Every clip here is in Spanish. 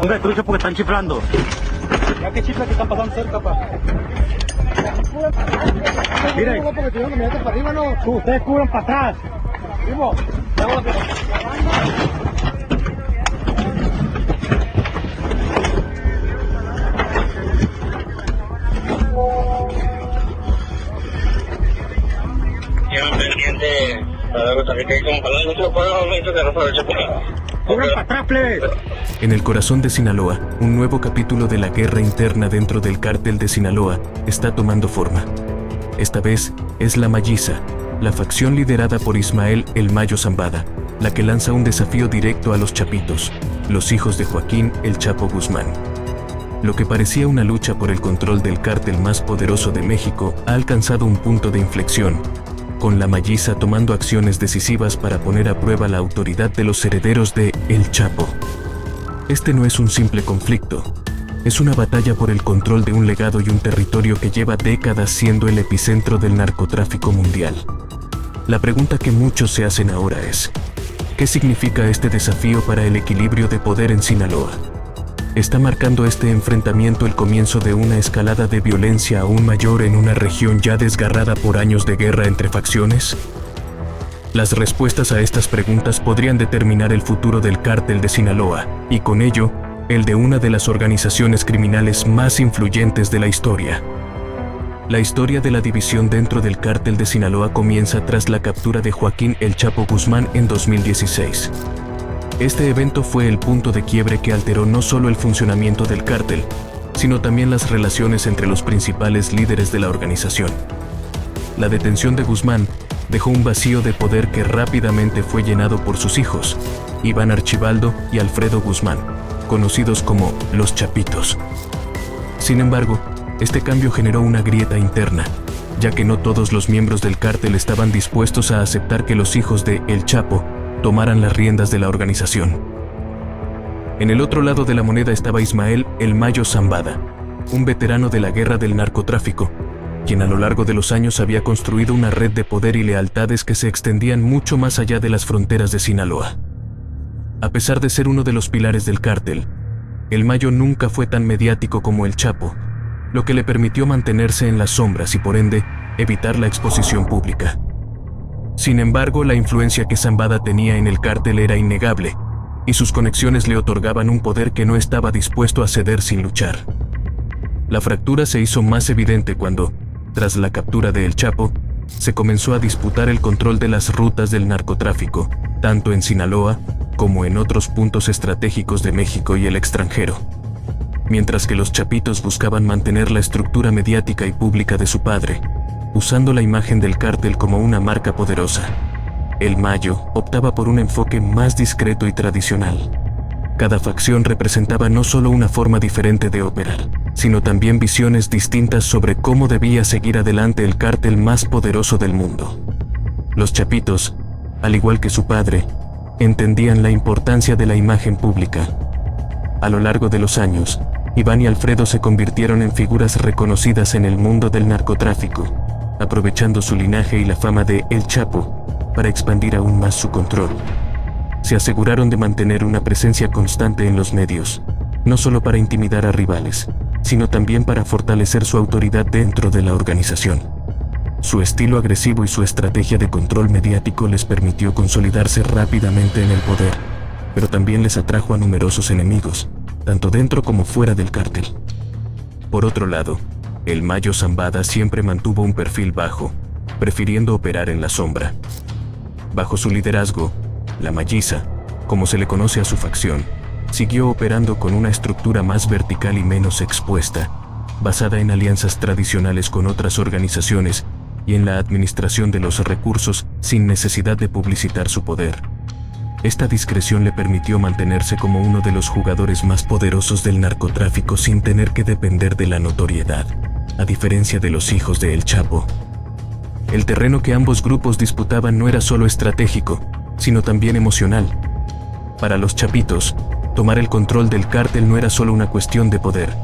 Ponga trucha porque están chiflando. Ya que chifla que están pasando cerca, pa. Miren. Ustedes cubran para atrás. Primo, pendiente para ver también que hay como para nosotros podemos aumentar de ropa de chocolate. Cubran para atrás, plebes. En el corazón de Sinaloa, un nuevo capítulo de la guerra interna dentro del cártel de Sinaloa está tomando forma. Esta vez es la Malliza, la facción liderada por Ismael El Mayo Zambada, la que lanza un desafío directo a los Chapitos, los hijos de Joaquín El Chapo Guzmán. Lo que parecía una lucha por el control del cártel más poderoso de México ha alcanzado un punto de inflexión, con la Malliza tomando acciones decisivas para poner a prueba la autoridad de los herederos de El Chapo. Este no es un simple conflicto, es una batalla por el control de un legado y un territorio que lleva décadas siendo el epicentro del narcotráfico mundial. La pregunta que muchos se hacen ahora es, ¿qué significa este desafío para el equilibrio de poder en Sinaloa? ¿Está marcando este enfrentamiento el comienzo de una escalada de violencia aún mayor en una región ya desgarrada por años de guerra entre facciones? Las respuestas a estas preguntas podrían determinar el futuro del cártel de Sinaloa, y con ello, el de una de las organizaciones criminales más influyentes de la historia. La historia de la división dentro del cártel de Sinaloa comienza tras la captura de Joaquín El Chapo Guzmán en 2016. Este evento fue el punto de quiebre que alteró no solo el funcionamiento del cártel, sino también las relaciones entre los principales líderes de la organización. La detención de Guzmán dejó un vacío de poder que rápidamente fue llenado por sus hijos, Iván Archibaldo y Alfredo Guzmán, conocidos como los Chapitos. Sin embargo, este cambio generó una grieta interna, ya que no todos los miembros del cártel estaban dispuestos a aceptar que los hijos de El Chapo tomaran las riendas de la organización. En el otro lado de la moneda estaba Ismael El Mayo Zambada, un veterano de la guerra del narcotráfico, quien a lo largo de los años había construido una red de poder y lealtades que se extendían mucho más allá de las fronteras de Sinaloa. A pesar de ser uno de los pilares del cártel, El Mayo nunca fue tan mediático como El Chapo, lo que le permitió mantenerse en las sombras y por ende evitar la exposición pública. Sin embargo, la influencia que Zambada tenía en el cártel era innegable, y sus conexiones le otorgaban un poder que no estaba dispuesto a ceder sin luchar. La fractura se hizo más evidente cuando, tras la captura de El Chapo, se comenzó a disputar el control de las rutas del narcotráfico, tanto en Sinaloa como en otros puntos estratégicos de México y el extranjero. Mientras que los Chapitos buscaban mantener la estructura mediática y pública de su padre, usando la imagen del cártel como una marca poderosa, El Mayo optaba por un enfoque más discreto y tradicional. Cada facción representaba no solo una forma diferente de operar, sino también visiones distintas sobre cómo debía seguir adelante el cártel más poderoso del mundo. Los Chapitos, al igual que su padre, entendían la importancia de la imagen pública. A lo largo de los años, Iván y Alfredo se convirtieron en figuras reconocidas en el mundo del narcotráfico, aprovechando su linaje y la fama de El Chapo para expandir aún más su control. Se aseguraron de mantener una presencia constante en los medios, no solo para intimidar a rivales, sino también para fortalecer su autoridad dentro de la organización. Su estilo agresivo y su estrategia de control mediático les permitió consolidarse rápidamente en el poder, pero también les atrajo a numerosos enemigos, tanto dentro como fuera del cártel. Por otro lado, El Mayo Zambada siempre mantuvo un perfil bajo, prefiriendo operar en la sombra. Bajo su liderazgo, la Malliza, como se le conoce a su facción, siguió operando con una estructura más vertical y menos expuesta, basada en alianzas tradicionales con otras organizaciones y en la administración de los recursos sin necesidad de publicitar su poder. Esta discreción le permitió mantenerse como uno de los jugadores más poderosos del narcotráfico sin tener que depender de la notoriedad, a diferencia de los hijos de El Chapo. El terreno que ambos grupos disputaban no era solo estratégico, sino también emocional. Para los Chapitos, tomar el control del cártel no era solo una cuestión de poder,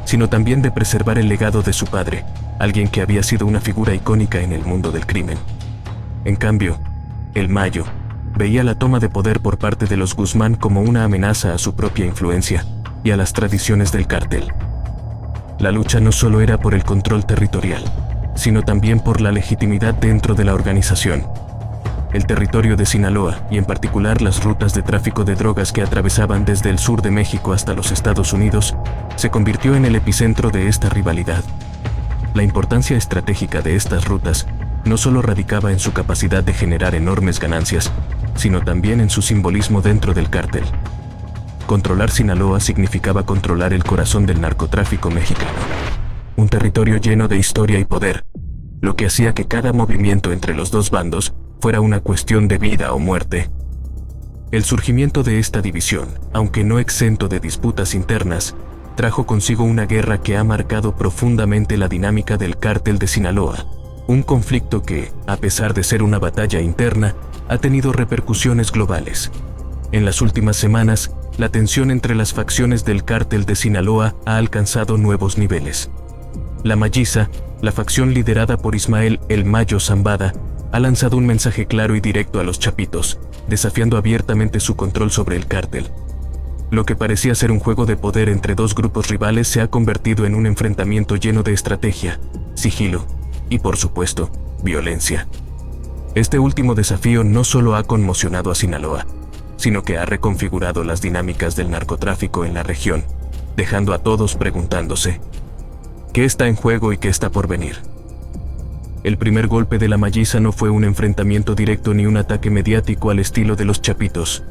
sino también de preservar el legado de su padre, alguien que había sido una figura icónica en el mundo del crimen. En cambio, El Mayo veía la toma de poder por parte de los Guzmán como una amenaza a su propia influencia, y a las tradiciones del cártel. La lucha no solo era por el control territorial, sino también por la legitimidad dentro de la organización. El territorio de Sinaloa, y en particular las rutas de tráfico de drogas que atravesaban desde el sur de México hasta los Estados Unidos, se convirtió en el epicentro de esta rivalidad. La importancia estratégica de estas rutas no solo radicaba en su capacidad de generar enormes ganancias, sino también en su simbolismo dentro del cártel. Controlar Sinaloa significaba controlar el corazón del narcotráfico mexicano, un territorio lleno de historia y poder, lo que hacía que cada movimiento entre los dos bandos fuera una cuestión de vida o muerte. El surgimiento de esta división, aunque no exento de disputas internas, trajo consigo una guerra que ha marcado profundamente la dinámica del cártel de Sinaloa, un conflicto que, a pesar de ser una batalla interna, ha tenido repercusiones globales. En las últimas semanas, la tensión entre las facciones del cártel de Sinaloa ha alcanzado nuevos niveles. La Mayiza, la facción liderada por Ismael "El Mayo" Zambada, ha lanzado un mensaje claro y directo a los chapitos, desafiando abiertamente su control sobre el cártel. Lo que parecía ser un juego de poder entre dos grupos rivales se ha convertido en un enfrentamiento lleno de estrategia, sigilo y, por supuesto, violencia. Este último desafío no solo ha conmocionado a Sinaloa, sino que ha reconfigurado las dinámicas del narcotráfico en la región, dejando a todos preguntándose: ¿qué está en juego y qué está por venir? El primer golpe de la Mayiza no fue un enfrentamiento directo ni un ataque mediático al estilo de los chapitos.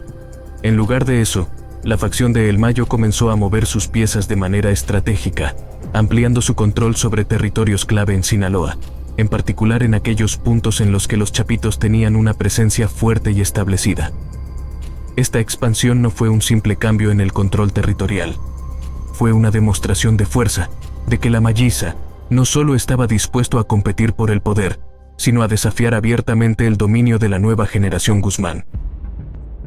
En lugar de eso, la facción de El Mayo comenzó a mover sus piezas de manera estratégica, ampliando su control sobre territorios clave en Sinaloa, en particular en aquellos puntos en los que los chapitos tenían una presencia fuerte y establecida. Esta expansión no fue un simple cambio en el control territorial. Fue una demostración de fuerza, de que la Mayiza no solo estaba dispuesto a competir por el poder, sino a desafiar abiertamente el dominio de la nueva generación Guzmán.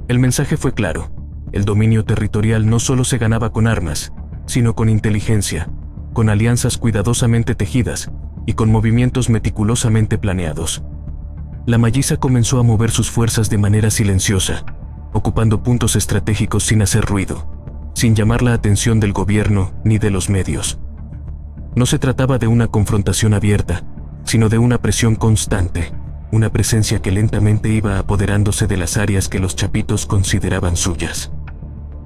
El mensaje fue claro: el dominio territorial no solo se ganaba con armas, sino con inteligencia, con alianzas cuidadosamente tejidas y con movimientos meticulosamente planeados. La Mayiza comenzó a mover sus fuerzas de manera silenciosa, ocupando puntos estratégicos sin hacer ruido, sin llamar la atención del gobierno ni de los medios. No se trataba de una confrontación abierta, sino de una presión constante, una presencia que lentamente iba apoderándose de las áreas que los chapitos consideraban suyas.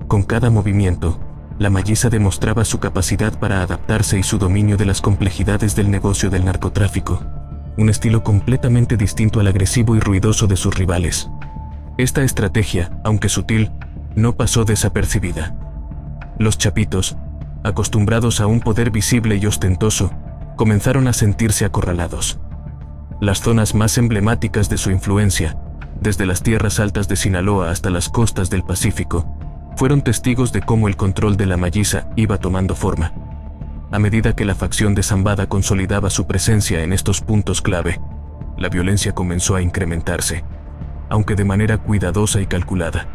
Con cada movimiento, la Mayiza demostraba su capacidad para adaptarse y su dominio de las complejidades del negocio del narcotráfico, un estilo completamente distinto al agresivo y ruidoso de sus rivales. Esta estrategia, aunque sutil, no pasó desapercibida. Los chapitos, acostumbrados a un poder visible y ostentoso, comenzaron a sentirse acorralados. Las zonas más emblemáticas de su influencia, desde las tierras altas de Sinaloa hasta las costas del Pacífico, fueron testigos de cómo el control de la Mayiza iba tomando forma. A medida que la facción de Zambada consolidaba su presencia en estos puntos clave, la violencia comenzó a incrementarse, aunque de manera cuidadosa y calculada.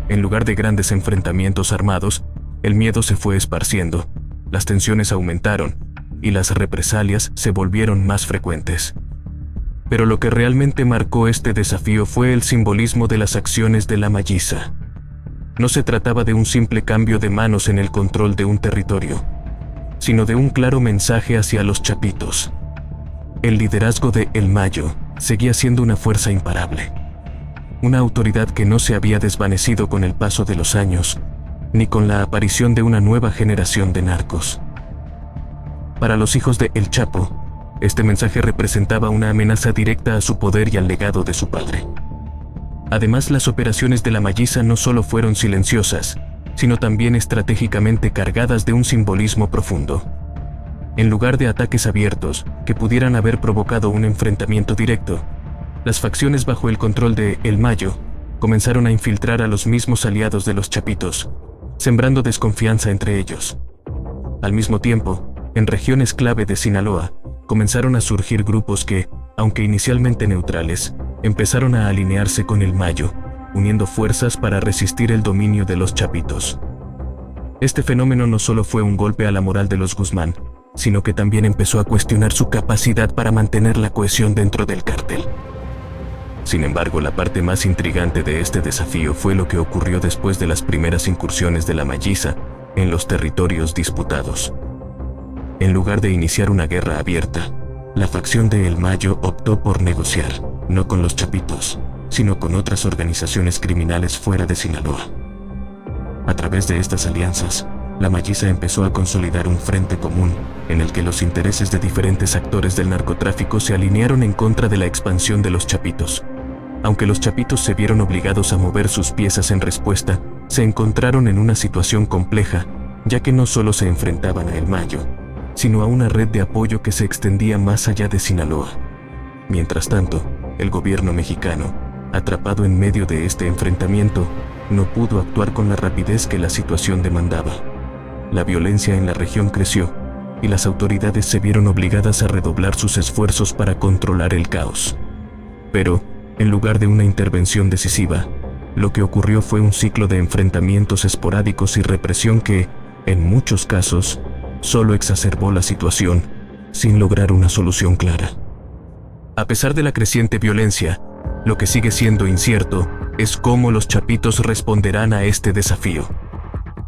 En lugar de grandes enfrentamientos armados, el miedo se fue esparciendo, las tensiones aumentaron y las represalias se volvieron más frecuentes. Pero lo que realmente marcó este desafío fue el simbolismo de las acciones de la Mayiza. No se trataba de un simple cambio de manos en el control de un territorio, sino de un claro mensaje hacia los chapitos. El liderazgo de El Mayo seguía siendo una fuerza imparable, una autoridad que no se había desvanecido con el paso de los años, ni con la aparición de una nueva generación de narcos. Para los hijos de El Chapo, este mensaje representaba una amenaza directa a su poder y al legado de su padre. Además, las operaciones de la Mayiza no solo fueron silenciosas, sino también estratégicamente cargadas de un simbolismo profundo. En lugar de ataques abiertos, que pudieran haber provocado un enfrentamiento directo, las facciones bajo el control de El Mayo comenzaron a infiltrar a los mismos aliados de los chapitos, sembrando desconfianza entre ellos. Al mismo tiempo, en regiones clave de Sinaloa, comenzaron a surgir grupos que, aunque inicialmente neutrales, empezaron a alinearse con El Mayo, uniendo fuerzas para resistir el dominio de los chapitos. Este fenómeno no solo fue un golpe a la moral de los Guzmán, sino que también empezó a cuestionar su capacidad para mantener la cohesión dentro del cártel. Sin embargo, la parte más intrigante de este desafío fue lo que ocurrió después de las primeras incursiones de la Mayiza en los territorios disputados. En lugar de iniciar una guerra abierta, la facción de El Mayo optó por negociar, no con los Chapitos, sino con otras organizaciones criminales fuera de Sinaloa. A través de estas alianzas, la Malliza empezó a consolidar un frente común en el que los intereses de diferentes actores del narcotráfico se alinearon en contra de la expansión de los Chapitos. Aunque los Chapitos se vieron obligados a mover sus piezas en respuesta, se encontraron en una situación compleja, ya que no solo se enfrentaban a El Mayo, sino a una red de apoyo que se extendía más allá de Sinaloa. Mientras tanto, el gobierno mexicano, atrapado en medio de este enfrentamiento, no pudo actuar con la rapidez que la situación demandaba. La violencia en la región creció, y las autoridades se vieron obligadas a redoblar sus esfuerzos para controlar el caos. Pero, en lugar de una intervención decisiva, lo que ocurrió fue un ciclo de enfrentamientos esporádicos y represión que, en muchos casos, solo exacerbó la situación, sin lograr una solución clara. A pesar de la creciente violencia, lo que sigue siendo incierto es cómo los Chapitos responderán a este desafío.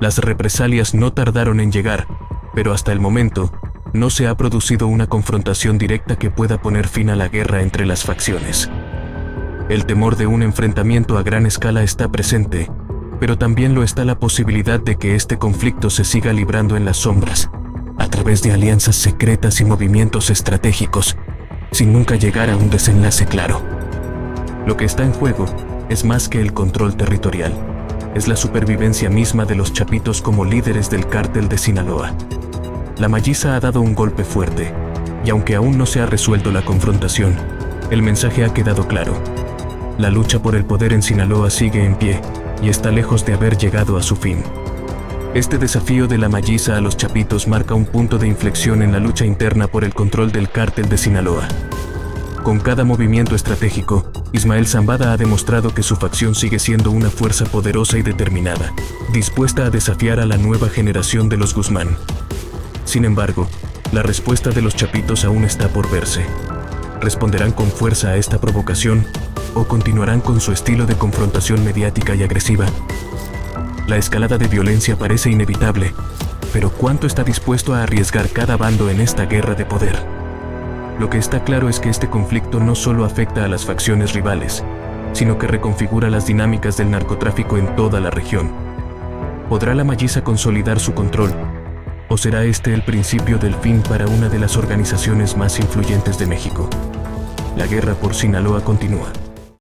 Las represalias no tardaron en llegar, pero hasta el momento, no se ha producido una confrontación directa que pueda poner fin a la guerra entre las facciones. El temor de un enfrentamiento a gran escala está presente, pero también lo está la posibilidad de que este conflicto se siga librando en las sombras, a través de alianzas secretas y movimientos estratégicos, sin nunca llegar a un desenlace claro. Lo que está en juego es más que el control territorial, es la supervivencia misma de los Chapitos como líderes del cártel de Sinaloa. La Malliza ha dado un golpe fuerte, y aunque aún no se ha resuelto la confrontación, el mensaje ha quedado claro. La lucha por el poder en Sinaloa sigue en pie, y está lejos de haber llegado a su fin. Este desafío de la Malliza a los Chapitos marca un punto de inflexión en la lucha interna por el control del cártel de Sinaloa. Con cada movimiento estratégico, Ismael Zambada ha demostrado que su facción sigue siendo una fuerza poderosa y determinada, dispuesta a desafiar a la nueva generación de los Guzmán. Sin embargo, la respuesta de los Chapitos aún está por verse. ¿Responderán con fuerza a esta provocación o continuarán con su estilo de confrontación mediática y agresiva? La escalada de violencia parece inevitable, pero ¿cuánto está dispuesto a arriesgar cada bando en esta guerra de poder? Lo que está claro es que este conflicto no solo afecta a las facciones rivales, sino que reconfigura las dinámicas del narcotráfico en toda la región. ¿Podrá la Malliza consolidar su control? ¿O será este el principio del fin para una de las organizaciones más influyentes de México? La guerra por Sinaloa continúa.